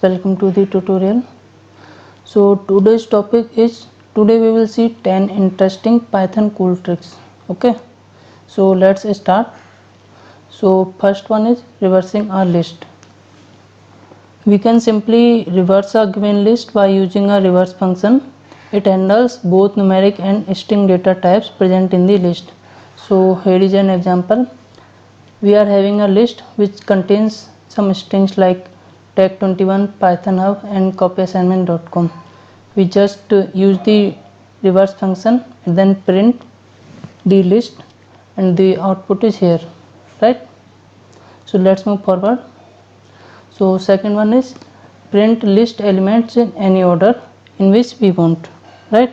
welcome to the tutorial. So today we will see 10 interesting Python cool tricks. Okay, so let's start. So first one is reversing a list. We can simply reverse a given list by using a reverse function. It handles both numeric and string data types present in the list. So here is an example. We are having a list which contains some strings like tech21, python hub and copyassignment.com. We just use the reverse function and then print the list, and the output is here, right? So let's move forward. So second one is print list elements in any order in which we want, right?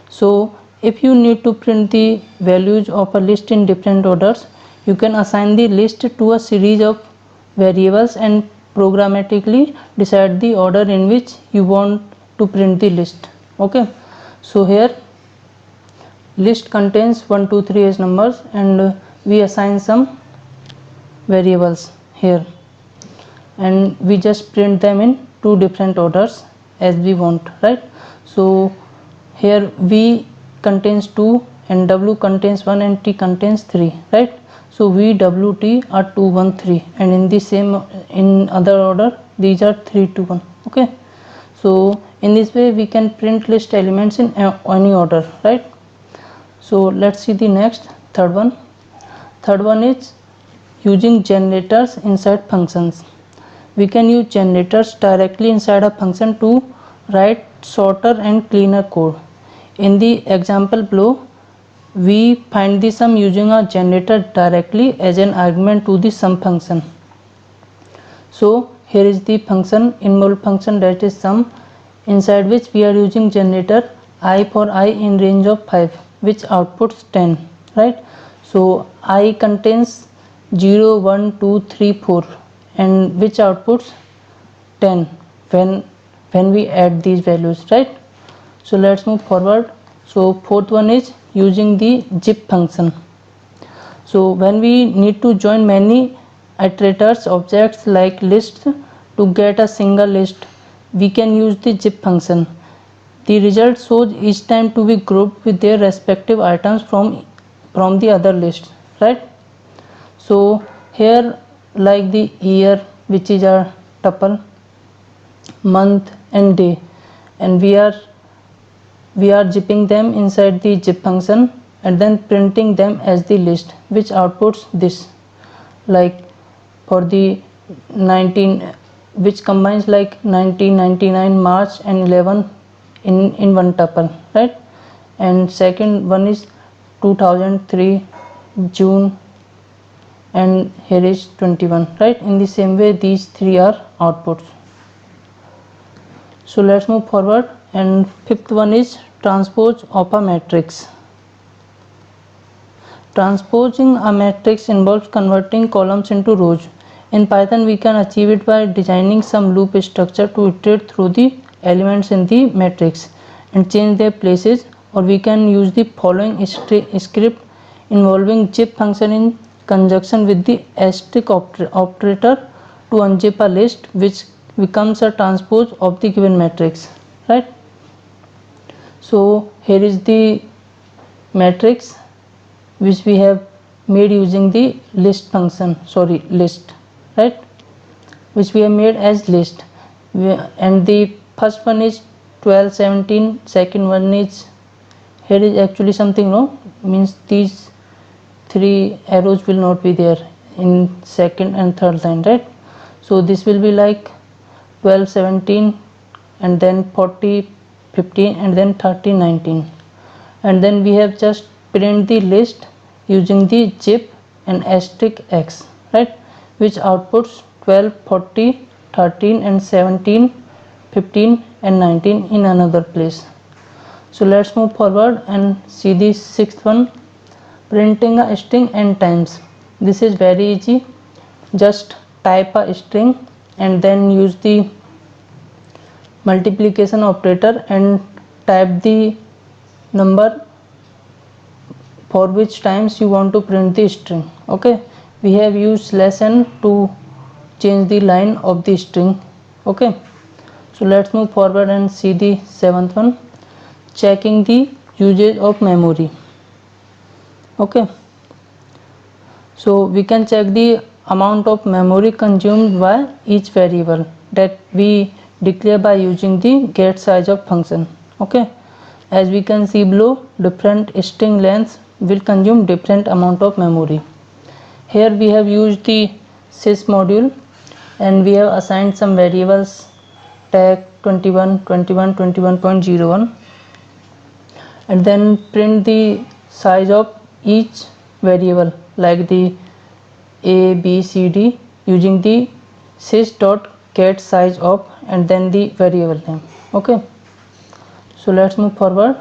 So if you need to print the values of a list in different orders, you can assign the list to a series of variables and programmatically decide the order in which you want to print the list. Okay, so here list contains 1 2 3 as numbers, and we assign some variables here, and we just print them in two different orders as we want, right? So here v contains 2 and w contains 1 and t contains 3, right? So v w t are 2 1 3, and in other order these are 3 2 1. Okay, so in this way we can print list elements in any order, right? So let's see the next third one is using generators inside functions. We can use generators directly inside a function to write shorter and cleaner code. In the example below, we find the sum using a generator directly as an argument to the sum function. So here is the function, involved function, that is sum, inside which we are using generator I for I in range of 5, which outputs 10, right? So I contains 0 1 2 3 4, and which outputs 10 when we add these values, right? So let's move forward. So fourth one is using the zip function. So when we need to join many iterators objects like lists to get a single list, we can use the zip function. The result shows each time to be grouped with their respective items from the other lists, right? So here, like the year, which is our tuple, month and day, and we are zipping them inside the zip function and then printing them as the list, which outputs this, like for the 19, which combines like 1999 March and 11 in one tuple, right? And second one is 2003 June, and here is 21, right? In the same way these three are outputs. So let's move forward, and fifth one is transpose of a matrix. Transposing a matrix involves converting columns into rows. In Python we can achieve it by designing some loop structure to iterate through the elements in the matrix and change their places, or we can use the following script involving zip function in conjunction with the asterisk operator to unzip a list, which becomes a transpose of the given matrix, right? So here is the matrix which we have made using the list function, list, right, which we have made as list. And the first one is 12 17, second one is, here is actually something wrong, means these three arrows will not be there in second and third line, right? So this will be like 12 17, and then 40 15, and then 30 19, and then we have just print the list using the zip and asterisk x, right, which outputs 12 40 13 and 17 15 and 19 in another place. So let's move forward and see the sixth one, printing a string n times. This is very easy. Just type a string and then use the multiplication operator and type the number for which times you want to print the string. Okay, we have used /n to change the line of the string, Okay, so let's move forward and see the seventh one, checking the usage of memory. Okay, so we can check the amount of memory consumed by each variable that we declare by using the get size of function. Okay, as we can see below, different string lengths will consume different amount of memory. Here we have used the sys module and we have assigned some variables tag 21, 21, 21.01 and then print the size of each variable like the a b c d using the sys.get size of and then the variable name. Okay, so let's move forward.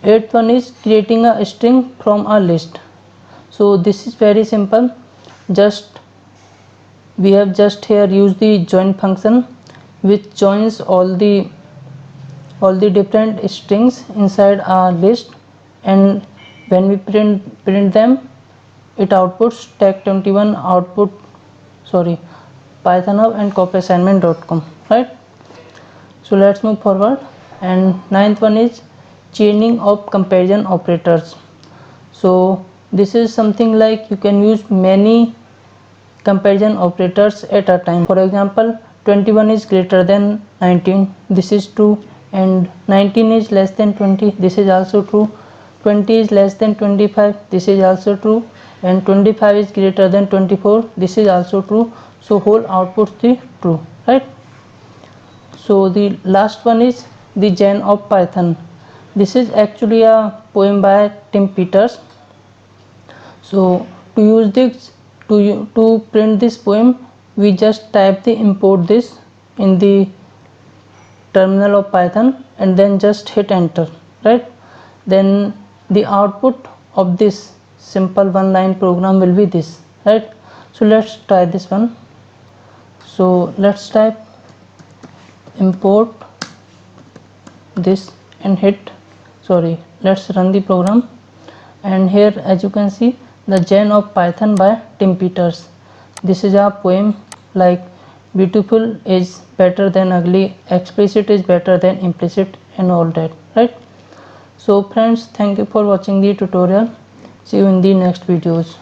Eighth one is creating a string from a list. So this is very simple, just we have just here used the join function which joins all the different strings inside our list, and when we print them, it outputs tag21 output python hub and copyassignment.com, right? So let's move forward. And ninth one is chaining of comparison operators. So this is something like you can use many comparison operators at a time. For example, 21 is greater than 19, this is true, and 19 is less than 20, this is also true. 20 is less than 25, this is also true, and 25 is greater than 24, this is also true. So whole output is true, right? So the last one is the Gen of Python. This is actually a poem by Tim Peters. So to use this, to print this poem, we just type the import this in the terminal of Python and then just hit enter, right? Then the output of this simple one line program will be this, right? So let's try this one. So let's type import this and let's run the program, and here as you can see the Gen of Python by Tim Peters. This is a poem like beautiful is better than ugly, explicit is better than implicit, and all that, right? So friends, thank you for watching the tutorial. See you in the next videos.